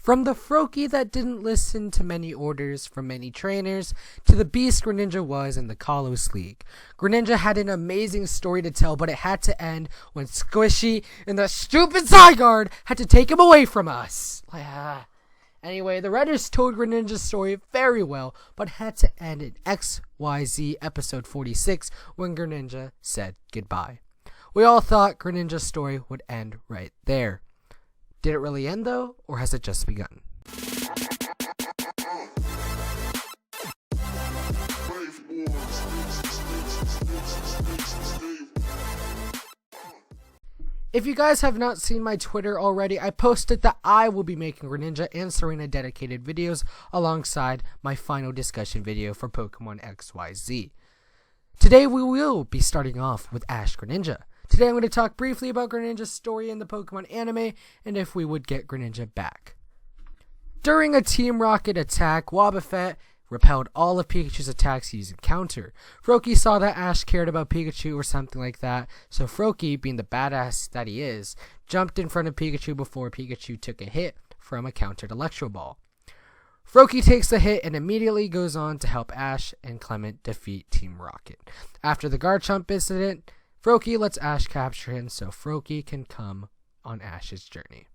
From the Froakie that didn't listen to many orders from many trainers, to the beast Greninja was in the Kalos League. Greninja had an amazing story to tell, but it had to end when Squishy and the stupid Zygarde had to take him away from us. Anyway, the writers told Greninja's story very well, but had to end in XYZ episode 46 when Greninja said goodbye. We all thought Greninja's story would end right there. Did it really end though, or has it just begun? If you guys have not seen my Twitter already, I posted that I will be making Greninja and Serena dedicated videos alongside my final discussion video for Pokemon XYZ. Today we will be starting off with ASH-GRENINJA. Today I'm going to talk briefly about Greninja's story in the Pokemon anime, and if we would get Greninja back. During a Team Rocket attack, Wobbuffet repelled all of Pikachu's attacks using Counter. Froakie saw that Ash cared about Pikachu or something like that, so Froakie, being the badass that he is, jumped in front of Pikachu before Pikachu took a hit from a countered Electro Ball. Froakie takes the hit and immediately goes on to help Ash and Clement defeat Team Rocket. After the Garchomp incident, Froakie lets Ash capture him so Froakie can come on Ash's journey.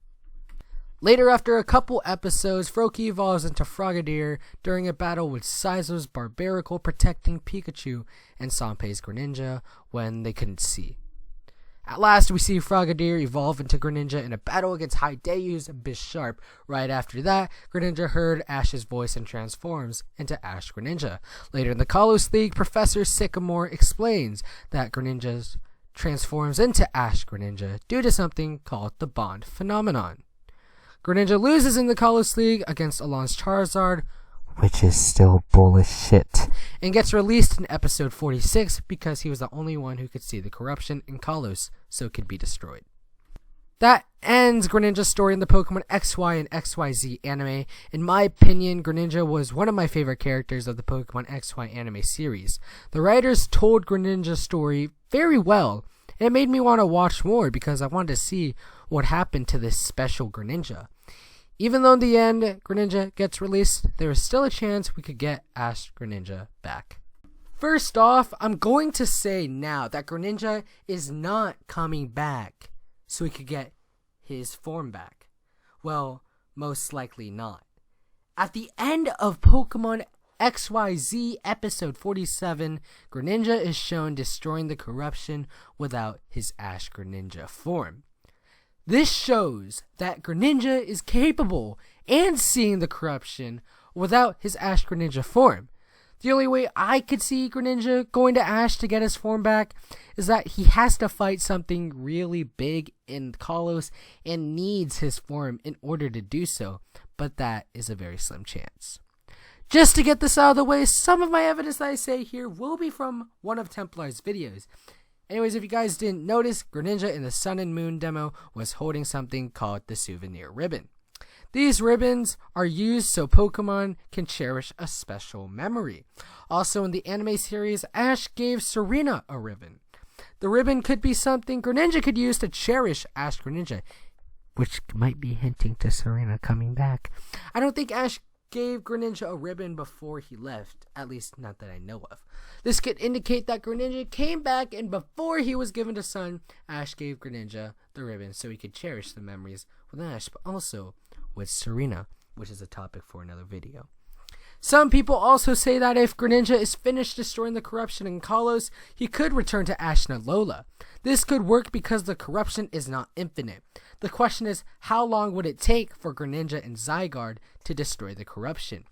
Later, after a couple episodes, Froakie evolves into Frogadier during a battle with Scizor's Barbaracle protecting Pikachu and Sanpei's Greninja when they couldn't see. At last, we see Frogadier evolve into Greninja in a battle against Hydeiu's Bisharp. Right after that, Greninja heard Ash's voice and transforms into ASH-GRENINJA. Later in the Kalos League, Professor Sycamore explains that Greninja transforms into ASH-GRENINJA due to something called the Bond Phenomenon. Greninja loses in the Kalos League against Alon's Charizard, which is still bullshit, and gets released in episode 46 because he was the only one who could see the corruption in Kalos, so it could be destroyed. That ends Greninja's story in the Pokemon XY and XYZ anime. In my opinion, Greninja was one of my favorite characters of the Pokemon XY anime series. The writers told Greninja's story very well, and it made me want to watch more because I wanted to see what happened to this special Greninja. Even though in the end Greninja gets released, there is still a chance we could get ASH-GRENINJA back. First off, I'm going to say now that Greninja is not coming back so we could get his form back. Well, most likely not. At the end of Pokemon XYZ episode 47, Greninja is shown destroying the corruption without his ASH-GRENINJA form. This shows that Greninja is capable and seeing the corruption without his ASH-GRENINJA form. The only way I could see Greninja going to Ash to get his form back is that he has to fight something really big in Kalos and needs his form in order to do so, but that is a very slim chance. Just to get this out of the way, some of my evidence that I say here will be from one of Templar's videos. Anyways, if you guys didn't notice, Greninja in the Sun and Moon demo was holding something called the Souvenir Ribbon. These ribbons are used so Pokemon can cherish a special memory. Also in the anime series, Ash gave Serena a ribbon. The ribbon could be something Greninja could use to cherish ASH-GRENINJA, which might be hinting to Serena coming back. I don't think Ash gave Greninja a ribbon before he left, at least not that I know of. This could indicate that Greninja came back and before he was given to Sun, Ash gave Greninja the ribbon so he could cherish the memories with Ash, but also with Serena, which is a topic for another video. Some people also say that if Greninja is finished destroying the corruption in Kalos, he could return to Ashlynn Lola. This could work because the corruption is not infinite. The question is, how long would it take for Greninja and Zygarde to destroy the corruption?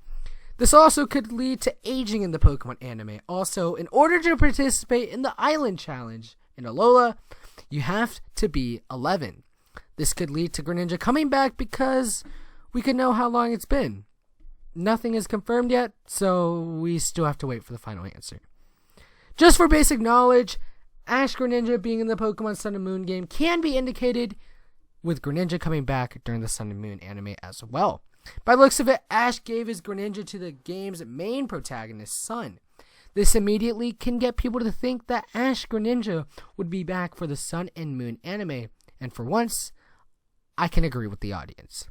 This also could lead to aging in the Pokemon anime. Also, in order to participate in the Island Challenge in Alola, you have to be 11. This could lead to Greninja coming back because we could know how long it's been. Nothing is confirmed yet, so we still have to wait for the final answer. Just for basic knowledge, ASH-GRENINJA being in the Pokemon Sun and Moon game can be indicated with Greninja coming back during the Sun and Moon anime as well. By the looks of it, Ash gave his Greninja to the game's main protagonist, Sun. This immediately can get people to think that ASH-GRENINJA would be back for the Sun and Moon anime, and for once, I can agree with the audience.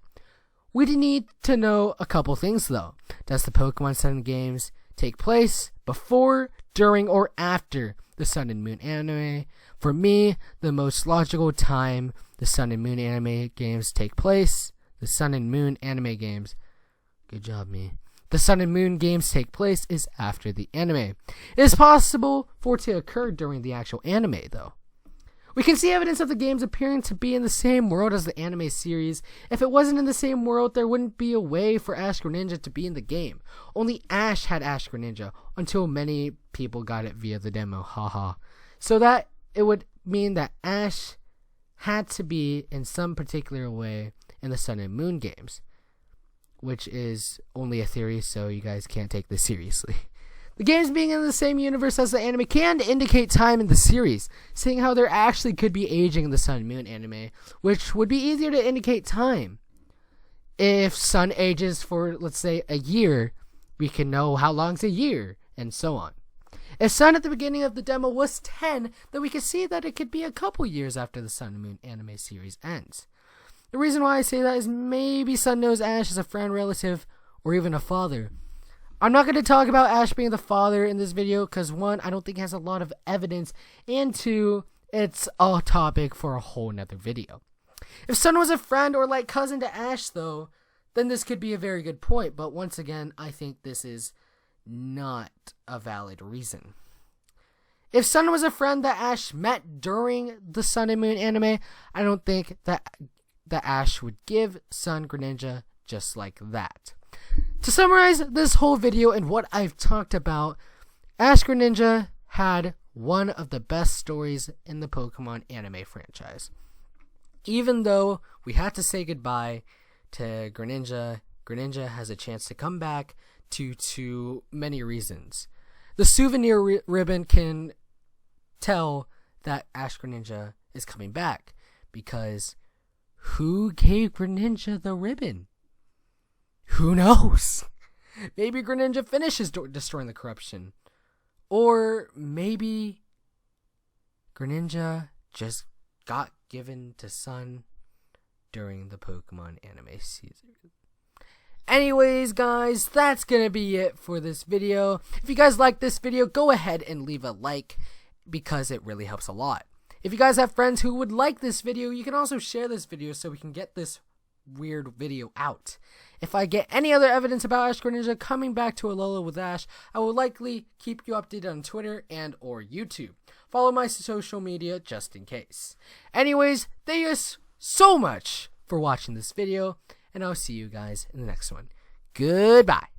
We need to know a couple things though. Does the Pokemon Sun games take place before, during, or after the Sun and Moon anime? For me, the most logical time the Sun and Moon anime games take place, the Sun and Moon anime games, good job me, the Sun and Moon games take place is after the anime. It is possible for it to occur during the actual anime though. We can see evidence of the games appearing to be in the same world as the anime series. If it wasn't in the same world, there wouldn't be a way for Ash-Greninja to be in the game. Only Ash had Ash-Greninja, until many people got it via the demo, haha. So that it would mean that Ash had to be in some particular way in the Sun and Moon games, which is only a theory, so you guys can't take this seriously. The games being in the same universe as the anime can indicate time in the series, seeing how there actually could be aging in the Sun and Moon anime, which would be easier to indicate time. If Sun ages for, let's say, a year, we can know how long's a year, and so on. If Sun at the beginning of the demo was 10, then we can see that it could be a couple years after the Sun and Moon anime series ends. The reason why I say that is maybe Sun knows Ash as a friend, relative, or even a father. I'm not going to talk about Ash being the father in this video because 1, I don't think it has a lot of evidence, and 2, it's a topic for a whole nother video. If Sun was a friend or like cousin to Ash though, then this could be a very good point, but once again, I think this is not a valid reason. If Sun was a friend that Ash met during the Sun and Moon anime, I don't think that Ash would give Sun Greninja just like that. To summarize this whole video and what I've talked about, Ash-Greninja had one of the best stories in the Pokemon anime franchise. Even though we had to say goodbye to Greninja, Greninja has a chance to come back due to many reasons. The Souvenir Ribbon can tell that Ash-Greninja is coming back, because who gave Greninja the ribbon? Who knows? Maybe Greninja finishes destroying the corruption. Or maybe Greninja just got given to Sun during the Pokemon anime season. Anyways, guys, that's gonna be it for this video. If you guys like this video, go ahead and leave a like, because it really helps a lot. If you guys have friends who would like this video, you can also share this video so we can get this weird video out. If I get any other evidence about Ash-Greninja coming back to Alola with Ash, I will likely keep you updated on Twitter and or YouTube. Follow my social media just in case. Anyways, thank you so much for watching this video, and I'll see you guys in the next one. Goodbye.